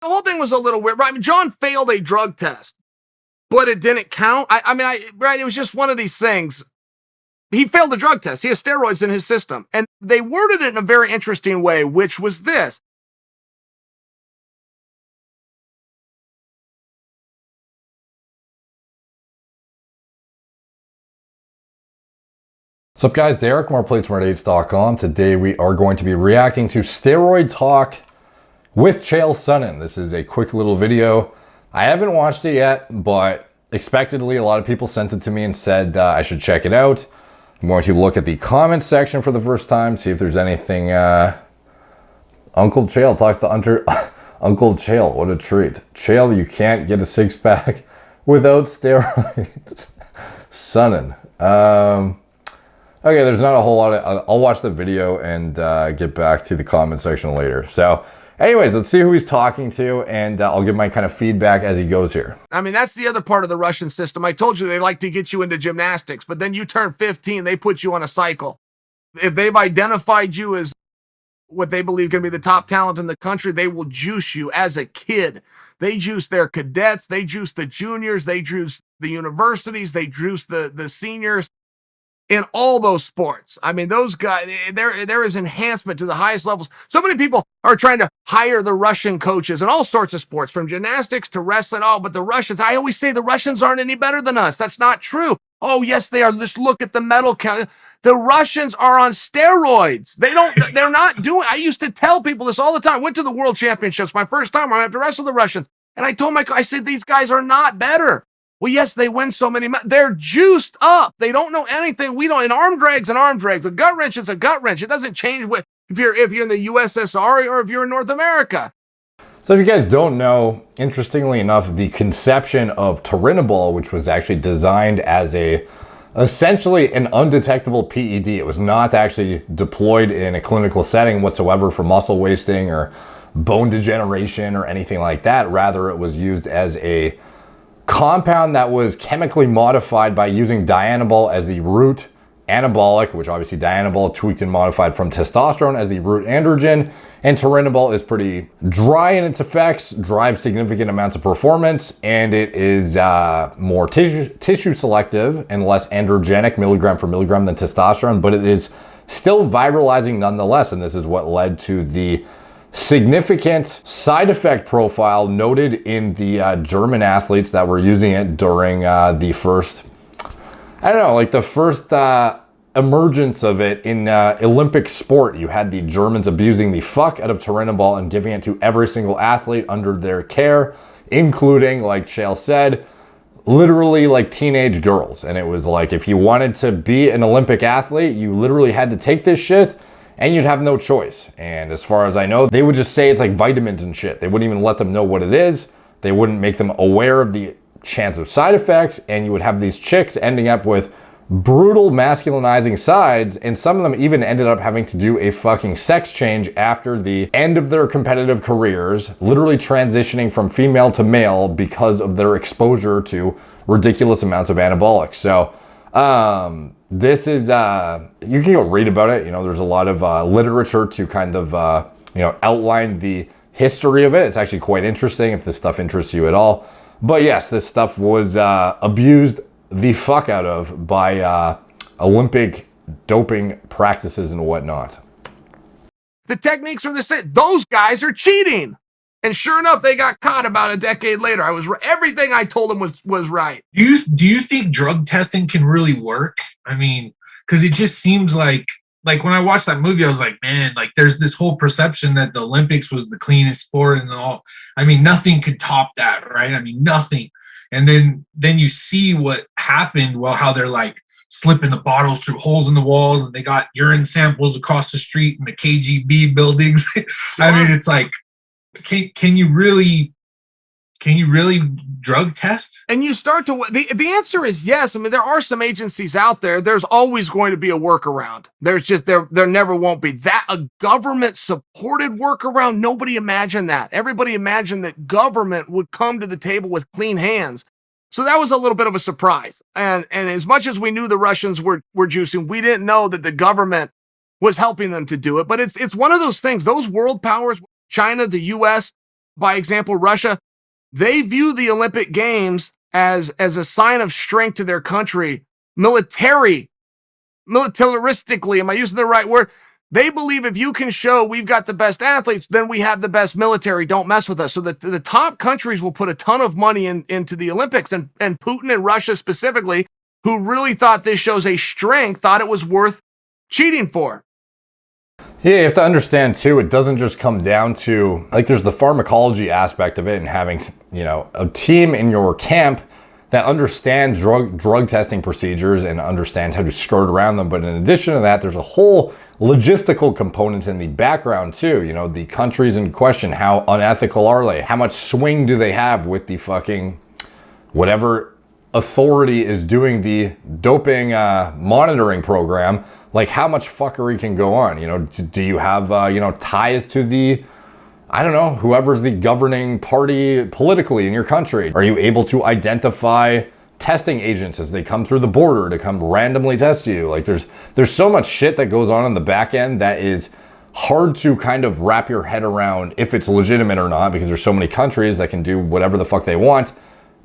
The whole thing was a little weird. I mean, Jon failed a drug test, but it didn't count. Right? It was just one of these things. He failed the drug test. He has steroids in his system. And they worded it in a very interesting way, which was this. What's up, guys? Derek, moreplaysmart8s.com. Today we are going to be reacting to Steroid Talk with Chael Sonnen. This is a quick little video. I haven't watched it yet, but expectedly a lot of people sent it to me and said I should check it out. I'm going to look at the comment section for the first time, see if there's anything. Uncle Chael talks to Uncle Chael. What a treat. Chael, you can't get a six-pack without steroids. Sonnen. Okay, there's not a whole lot of... I'll watch the video and get back to the comment section later. So, anyways, let's see who he's talking to, and I'll give my kind of feedback as he goes here. I mean, that's the other part of the Russian system. I told you they like to get you into gymnastics, but then you turn 15, they put you on a cycle. If they've identified you as what they believe can be the top talent in the country, they will juice you as a kid. They juice their cadets, they juice the juniors, they juice the universities, they juice the seniors. In all those sports. I mean, those guys, there is enhancement to the highest levels. So many people are trying to hire the Russian coaches in all sorts of sports, from gymnastics to wrestling. Oh, but the Russians, I always say the Russians aren't any better than us. That's not true. Oh, yes, they are. Just look at the medal count. The Russians are on steroids. They're not doing, I used to tell people this all the time. I went to the World Championships, my first time, I have to wrestle the Russians. And I told I said, these guys are not better. Well, yes, they win so many. They're juiced up. They don't know anything. We don't. An arm drag's an arm drag. A gut wrench is a gut wrench. It doesn't change if you're in the USSR or if you're in North America. So if you guys don't know, interestingly enough, the conception of Turinabol, which was actually designed as essentially an undetectable PED. It was not actually deployed in a clinical setting whatsoever for muscle wasting or bone degeneration or anything like that. Rather, it was used as a compound that was chemically modified by using Dianabol as the root anabolic, which obviously Dianabol tweaked and modified from testosterone as the root androgen, and Turinabol is pretty dry in its effects, drives significant amounts of performance, and it is more tissue selective and less androgenic milligram for milligram than testosterone, but it is still viralizing nonetheless, and this is what led to the significant side effect profile noted in the German athletes that were using it during the first, the first emergence of it in Olympic sport. You had the Germans abusing the fuck out of Turinabol and giving it to every single athlete under their care, including, like Chael said, literally like teenage girls. And it was like, if you wanted to be an Olympic athlete, you literally had to take this shit and you'd have no choice. And as far as I know, they would just say it's like vitamins and shit. They wouldn't even let them know what it is. They wouldn't make them aware of the chance of side effects. And you would have these chicks ending up with brutal masculinizing sides. And some of them even ended up having to do a fucking sex change after the end of their competitive careers, literally transitioning from female to male because of their exposure to ridiculous amounts of anabolics. So, this is, you can go read about it. You know, there's a lot of literature to kind of, outline the history of it. It's actually quite interesting if this stuff interests you at all. But yes, this stuff was abused the fuck out of by Olympic doping practices and whatnot. The techniques are the same. Those guys are cheating. And sure enough, they got caught about a decade later. Everything I told them was right. Do you think drug testing can really work? I mean, because it just seems like when I watched that movie, I was like, man, like there's this whole perception that the Olympics was the cleanest sport and all. I mean, nothing could top that, right? I mean, nothing. And then you see what happened. Well, how they're like slipping the bottles through holes in the walls, and they got urine samples across the street in the KGB buildings. I mean, it's like, can you really drug test? And you start to, the answer is yes. I mean, there are some agencies out there. There's always going to be a workaround. There's just, there never won't be. That a government supported workaround, nobody imagined that. Everybody imagined that government would come to the table with clean hands. So that was a little bit of a surprise. And as much as we knew the Russians were juicing, we didn't know that the government was helping them to do it. But it's one of those things, those world powers, China, the US, by example, Russia, they view the Olympic Games as a sign of strength to their country, militaristically. Am I using the right word? They believe if you can show we've got the best athletes, then we have the best military. Don't mess with us. So the top countries will put a ton of money into the Olympics. And Putin and Russia specifically, who really thought this shows a strength, thought it was worth cheating for. Yeah, you have to understand too, it doesn't just come down to, like, there's the pharmacology aspect of it and having, you know, a team in your camp that understands drug testing procedures and understands how to skirt around them. But in addition to that, there's a whole logistical components in the background too. You know, the countries in question, how unethical are they? How much swing do they have with the fucking whatever authority is doing the doping monitoring program? Like, how much fuckery can go on? You know, do you have you know, ties to the, I don't know, whoever's the governing party politically in your country? Are you able to identify testing agents as they come through the border to come randomly test you? Like, there's so much shit that goes on in the back end that is hard to kind of wrap your head around if it's legitimate or not, because there's so many countries that can do whatever the fuck they want,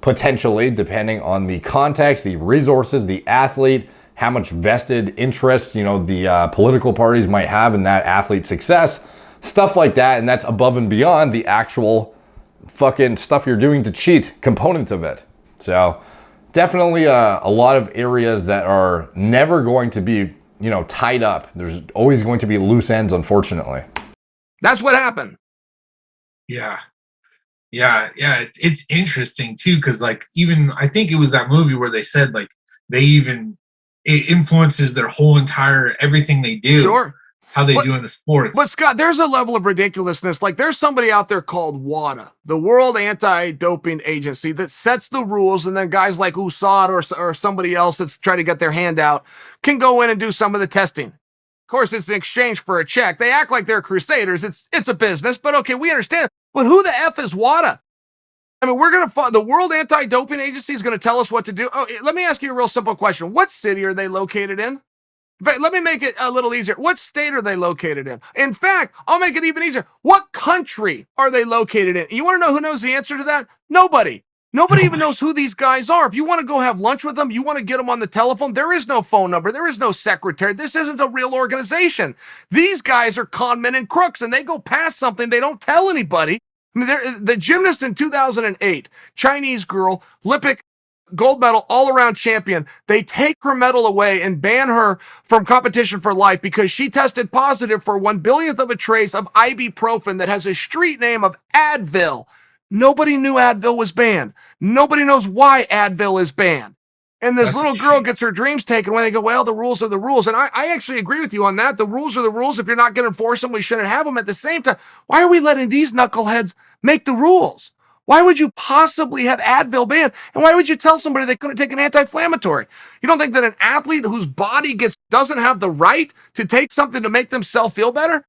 potentially, depending on the context, the resources, the athlete, how much vested interest, you know, the political parties might have in that athlete's success, stuff like that. And that's above and beyond the actual fucking stuff you're doing to cheat component of it. So definitely a lot of areas that are never going to be, you know, tied up. There's always going to be loose ends, unfortunately. That's what happened. Yeah. It's interesting too, because like, even I think it was that movie where they said like it influences their whole entire everything they do. Sure. How they do in the sports. But Scott, there's a level of ridiculousness. Like, there's somebody out there called WADA, the World Anti-Doping Agency, that sets the rules, and then guys like USAD or somebody else that's trying to get their hand out can go in and do some of the testing. Of course, it's in exchange for a check. They act like they're crusaders. It's a business, but okay, we understand. But who the F is WADA? I mean, the World Anti-Doping Agency is going to tell us what to do. Oh, let me ask you a real simple question. What city are they located in? In fact, let me make it a little easier. What state are they located in? In fact, I'll make it even easier. What country are they located in? You want to know who knows the answer to that? Nobody. Nobody even knows who these guys are. If you want to go have lunch with them, you want to get them on the telephone, there is no phone number. There is no secretary. This isn't a real organization. These guys are con men and crooks, and they go past something. They don't tell anybody. I mean, the gymnast in 2008, Chinese girl, Olympic gold medal, all-around champion. They take her medal away and ban her from competition for life because she tested positive for 1/1000th of a trace of ibuprofen that has a street name of Advil. Nobody knew Advil was banned. Nobody knows why Advil is banned. And this little girl gets her dreams taken away. They go, well, the rules are the rules. And I actually agree with you on that. The rules are the rules. If you're not going to enforce them, we shouldn't have them. At the same time, why are we letting these knuckleheads make the rules? Why would you possibly have Advil banned? And why would you tell somebody they couldn't take an anti-inflammatory? You don't think that an athlete whose body doesn't have the right to take something to make themselves feel better?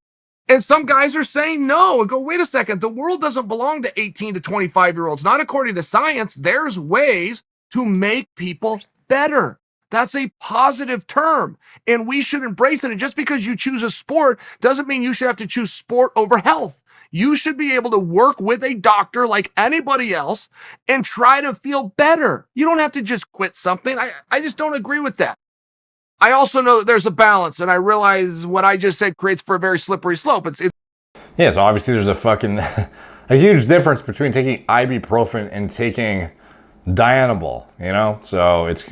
And some guys are saying no and go, wait a second, the world doesn't belong to 18 to 25-year-olds. Not according to science. There's ways to make people better. That's a positive term, and we should embrace it. And just because you choose a sport doesn't mean you should have to choose sport over health. You should be able to work with a doctor like anybody else and try to feel better. You don't have to just quit something. I just don't agree with that. I also know that there's a balance, and I realize what I just said creates for a very slippery slope. Yeah, so obviously there's a huge difference between taking ibuprofen and taking Turinabol, you know? So it's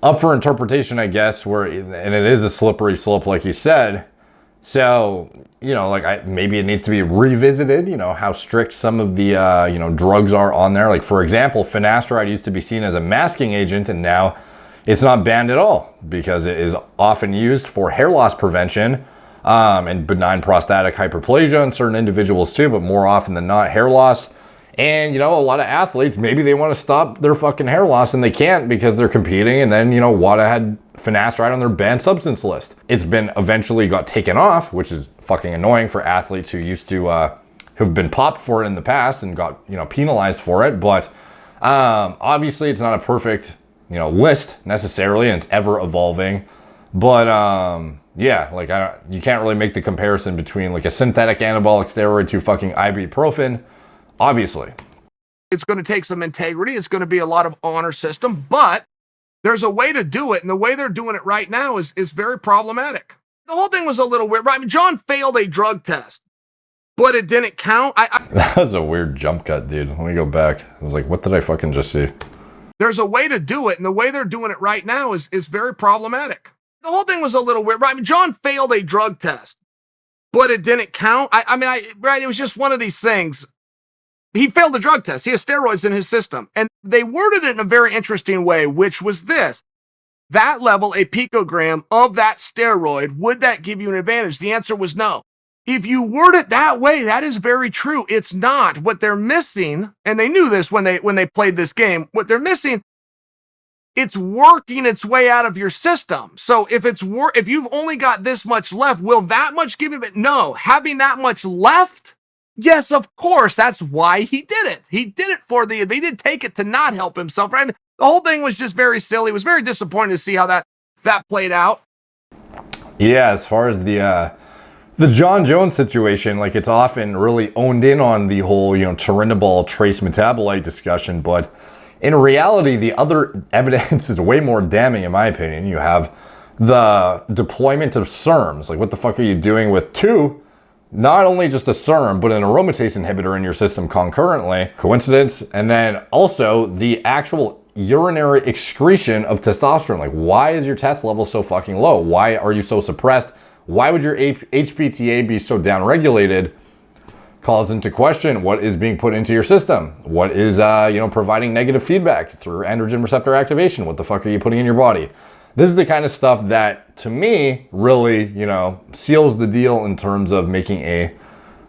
up for interpretation, I guess, and it is a slippery slope, like you said. So, you know, like maybe it needs to be revisited, you know, how strict some of the, drugs are on there. Like, for example, finasteride used to be seen as a masking agent, and now it's not banned at all because it is often used for hair loss prevention and benign prostatic hyperplasia in certain individuals too, but more often than not, hair loss. And, you know, a lot of athletes, maybe they want to stop their fucking hair loss and they can't because they're competing. And then, you know, WADA had finasteride on their banned substance list. It's been eventually got taken off, which is fucking annoying for athletes who used to, who've been popped for it in the past and got, you know, penalized for it. But obviously it's not a perfect, you know, list necessarily, and it's ever evolving. But yeah, like you can't really make the comparison between like a synthetic anabolic steroid to fucking ibuprofen. obviously. It's going to take some integrity. It's going to be a lot of honor system, but there's a way to do it. And the way they're doing it right now is very problematic. The whole thing was a little weird. I mean, Jon failed a drug test, but it didn't count. That was a weird jump cut, dude. Let me go back. I was like, what did I fucking just see? There's a way to do it. And the way they're doing it right now is very problematic. The whole thing was a little weird. I mean, Jon failed a drug test, but it didn't count. It was just one of these things. He failed the drug test. He has steroids in his system. And they worded it in a very interesting way, which was this. That level, a picogram of that steroid, would that give you an advantage? The answer was no. If you word it that way, that is very true. It's not. What they're missing, and they knew this when they played this game, what they're missing, it's working its way out of your system. So if you've only got this much left, will that much give you it? No. Having that much left, yes, of course. That's why he did it. He did it he didn't take it to not help himself. Right? The whole thing was just very silly. It was very disappointing to see how that played out. Yeah, as far as the Jon Jones situation, like, it's often really owned in on the whole, Turinabol trace metabolite discussion, but in reality, the other evidence is way more damning, in my opinion. You have the deployment of SERMs. Like, what the fuck are you doing with not only just a SERM, but an aromatase inhibitor in your system concurrently? Coincidence? And then also the actual urinary excretion of testosterone. Like, why is your test level so fucking low? Why are you so suppressed? Why would your HPTA be so downregulated? Calls into question what is being put into your system. What is, providing negative feedback through androgen receptor activation? What the fuck are you putting in your body? This is the kind of stuff that, to me, really, seals the deal in terms of making a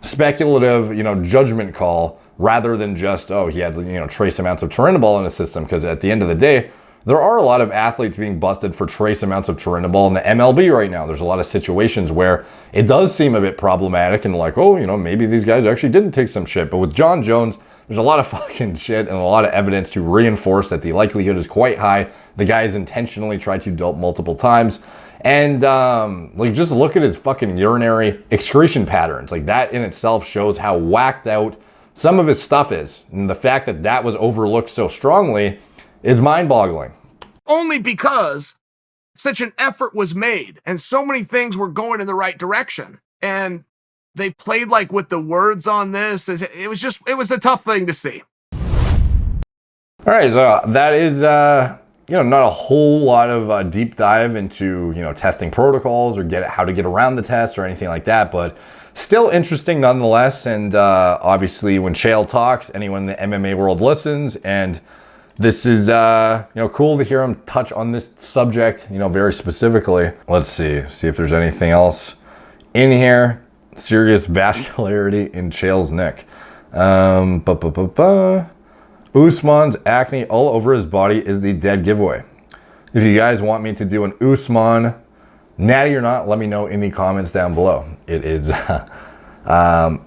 speculative, judgment call rather than just, he had, trace amounts of Turinabol in his system. Because at the end of the day, there are a lot of athletes being busted for trace amounts of Turinabol in the MLB right now. There's a lot of situations where it does seem a bit problematic and like, maybe these guys actually didn't take some shit. But with Jon Jones, there's a lot of fucking shit and a lot of evidence to reinforce that the likelihood is quite high. The guy has intentionally tried to dope multiple times. And just look at his fucking urinary excretion patterns. Like, that in itself shows how whacked out some of his stuff is. And the fact that that was overlooked so strongly is mind-boggling. Only because such an effort was made and so many things were going in the right direction. And they played like with the words on this. It was a tough thing to see. All right, so that is, not a whole lot of deep dive into, testing protocols or how to get around the test or anything like that, but still interesting nonetheless. And obviously when Chael talks, anyone in the MMA world listens, and this is, cool to hear him touch on this subject, very specifically. Let's see if there's anything else in here. Serious vascularity in Chael's neck. Usman's acne all over his body is the dead giveaway. If you guys want me to do an Usman, natty or not, let me know in the comments down below. It is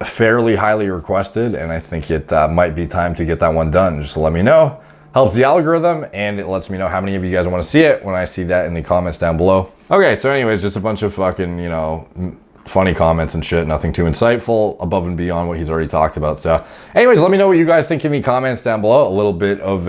fairly highly requested, and I think it might be time to get that one done. Just let me know. Helps the algorithm, and it lets me know how many of you guys want to see it when I see that in the comments down below. Okay, so anyways, just a bunch of fucking, funny comments and shit. Nothing too insightful above and beyond what he's already talked about. So anyways, let me know what you guys think in the comments down below. A little bit of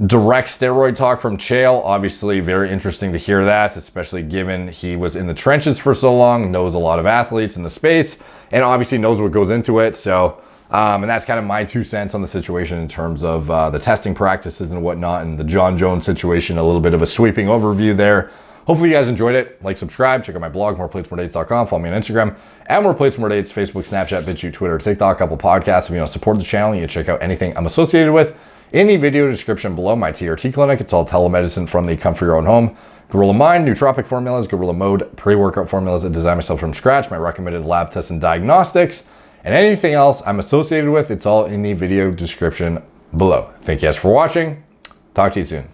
direct steroid talk from Chael. Obviously very interesting to hear that, especially given he was in the trenches for so long, knows a lot of athletes in the space, and obviously knows what goes into it. So and that's kind of my 2 cents on the situation in terms of the testing practices and whatnot, and the Jon Jones situation. A little bit of a sweeping overview there. Hopefully you guys enjoyed it. Like, subscribe, check out my blog, moreplatesmoredates.com. Follow me on Instagram at moreplatesmoredates, Facebook, Snapchat, BitChute, Twitter, TikTok, Apple Podcasts. If you want to support the channel, you can check out anything I'm associated with in the video description below. My TRT clinic, it's all telemedicine from the comfort of your own home. Gorilla Mind, nootropic formulas, Gorilla Mode, pre-workout formulas that design myself from scratch, my recommended lab tests and diagnostics, and anything else I'm associated with, it's all in the video description below. Thank you guys for watching. Talk to you soon.